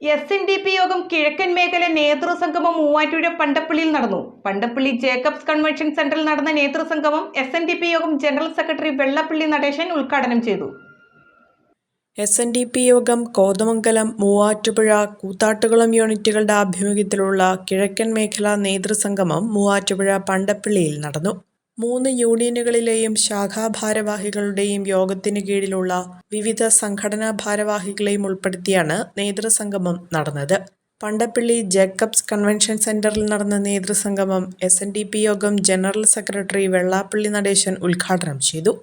SNDP യോഗം കിഴക്കൻ മേഖല നേതൃസംഗമം മൂവാറ്റുപുഴ പണ്ടപ്പള്ളിയിൽ നടന്നു. പണ്ടപ്പള്ളി ജേക്കബ്സ് കൺവെൻഷൻ സെന്ററിൽ നടന്ന നേതൃസംഗമം SNDP യോഗം ജനറൽ സെക്രട്ടറി വെള്ളപ്പള്ളി നടേശൻ ഉദ്ഘാടനം ചെയ്തു. SNDP യോഗം കോതമംഗലം, മൂവാറ്റുപുഴ, കൂത്താട്ടുകുളം യൂണിറ്റുകളുടെ ആഭിമുഖ്യത്തിലുള്ള കിഴക്കൻ മേഖല നേതൃസംഗമം മൂവാറ്റുപുഴ പണ്ടപ്പള്ളിയിൽ നടന്നു. 3 യൂണിയനുകളിലെയും ശാഖാഭാരവാഹികളുടെയും യോഗത്തിന് കീഴിലുള്ള വിവിധ സംഘടനാ ഭാരവാഹികളെയും ഉൾപ്പെടുത്തിയാണ് നേതൃസംഗമം നടന്നത്. പണ്ടപ്പള്ളി ജേക്കബ്സ് കൺവെൻഷൻ സെന്ററിൽ നടന്ന നേതൃസംഗമം SNDP യോഗം ജനറൽ സെക്രട്ടറി വെള്ളാപ്പള്ളി നടേശൻ ഉദ്ഘാടനം ചെയ്തു.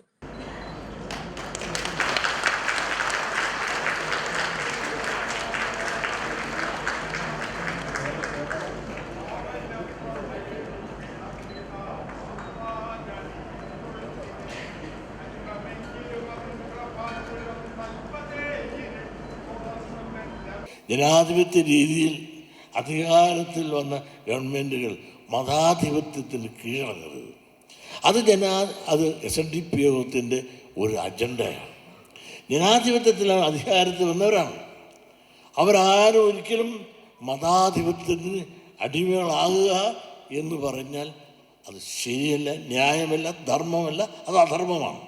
ജനാധിപത്യ രീതിയിൽ അധികാരത്തിൽ വന്ന ഗവൺമെൻറ്റുകൾ മതാധിപത്യത്തിന് കീഴടങ്ങരുത്. അത് SNDP യോഗത്തിൻ്റെ ഒരു അജണ്ടയാണ്. ജനാധിപത്യത്തിലാണ് അധികാരത്തിൽ വന്നവരാണ്. അവരാരും ഒരിക്കലും മതാധിപത്യത്തിന് അടിമകളാകുക എന്ന് പറഞ്ഞാൽ അത് ശരിയല്ല, ന്യായമല്ല, ധർമ്മമല്ല, അത് അധർമ്മമാണ്.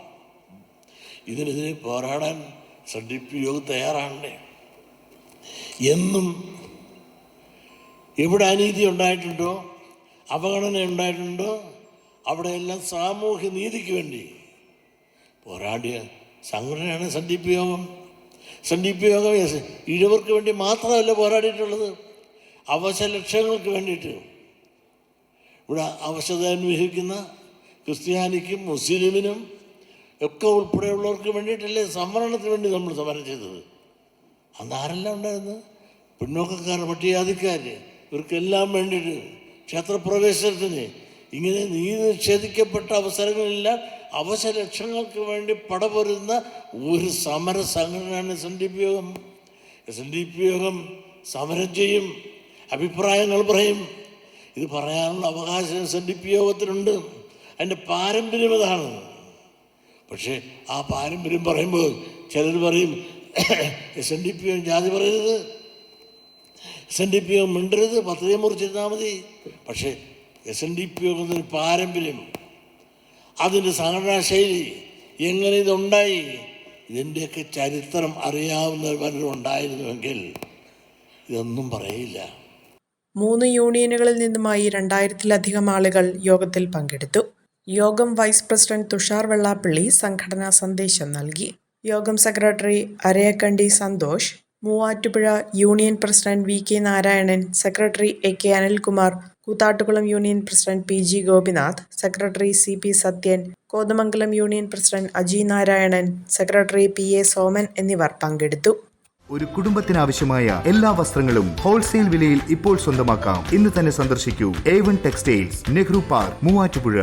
ഇതിനെതിരെ പോരാടാൻ SNDP യോഗം തയ്യാറാണല്ലേ. എന്നും എവിടെ അനീതി ഉണ്ടായിട്ടുണ്ടോ, അവഗണന ഉണ്ടായിട്ടുണ്ടോ, അവിടെയെല്ലാം സാമൂഹ്യ നീതിക്ക് വേണ്ടി പോരാടിയ സംഘടനയാണ് SNDP യോഗം. SNDP യോഗം ഇഴവർക്ക് വേണ്ടി മാത്രമല്ല പോരാടിയിട്ടുള്ളത്, അവശലക്ഷങ്ങൾക്ക് വേണ്ടിയിട്ട്. ഇവിടെ അവശത അനുഭവിക്കുന്ന ക്രിസ്ത്യാനിക്കും മുസ്ലിമിനും ഒക്കെ ഉൾപ്പെടെയുള്ളവർക്ക് വേണ്ടിയിട്ടല്ലേ സംവരണത്തിന് വേണ്ടി നമ്മൾ സമരം ചെയ്തത്. അന്ന് ആരെല്ലാം ഉണ്ടായിരുന്നു? പിന്നോക്കക്കാർ, പട്ടികജാതിക്കാർ, ഇവർക്കെല്ലാം വേണ്ടിയിട്ട് ക്ഷേത്രപ്രവേശനത്തിന് ഇങ്ങനെ നീതി നിഷേധിക്കപ്പെട്ട അവസരങ്ങളെല്ലാം അവശലക്ഷങ്ങൾക്ക് വേണ്ടി പടപൊരുന്ന ഒരു സമര സംഘടനയാണ് SNDP യോഗം. SNDP യോഗം സമരം ചെയ്യും, അഭിപ്രായങ്ങൾ പറയും. ഇത് പറയാനുള്ള അവകാശം SNDP യോഗത്തിനുണ്ട്. അതിൻ്റെ പാരമ്പര്യം അതാണ്. പക്ഷേ ആ പാരമ്പര്യം പറയുമ്പോൾ ചിലർ പറയും SNDP യോഗം ജാതി പറയരുത്, SNDP യോഗം മിണ്ടരുത്, പദ്ധതിയെ മുറിച്ചിരുന്നാൽ മതി. പക്ഷേ SNDP യോഗത്തിന് പാരമ്പര്യം, അതിൻ്റെ സംഘടനാ ശൈലി, എങ്ങനെ ഇതുണ്ടായി, ഇതിൻ്റെയൊക്കെ ചരിത്രം അറിയാവുന്നവരും ഉണ്ടായിരുന്നുവെങ്കിൽ ഇതൊന്നും പറയില്ല. 3 യൂണിയനുകളിൽ നിന്നുമായി 2000-ലധികം ആളുകൾ യോഗത്തിൽ പങ്കെടുത്തു. യോഗം വൈസ് പ്രസിഡന്റ് തുഷാർ വെള്ളാപ്പള്ളി സംഘടനാ സന്ദേശം നൽകി. യോഗം secretary Arayakkandi Santhosh, Muvattupuzha union president VK Narayanan, secretary AK Anilkumar, Koothattukulam union president PG Gopinath, secretary CP Sathyan, Kothamangalam union president Aji Narayanan, secretary PA Soman എന്നിവർ പങ്കെടുത്തു. ഒരു കുടുംബത്തിനാവശ്യമായ എല്ലാ വസ്ത്രങ്ങളും ഹോൾസെയിൽ വിലയിൽ ഇപ്പോൾ സ്വന്തമാക്കാം. ഇന്ന് തന്നെ സന്ദർശിക്കൂ A1 textiles, Nehru park, Muvattupuzha.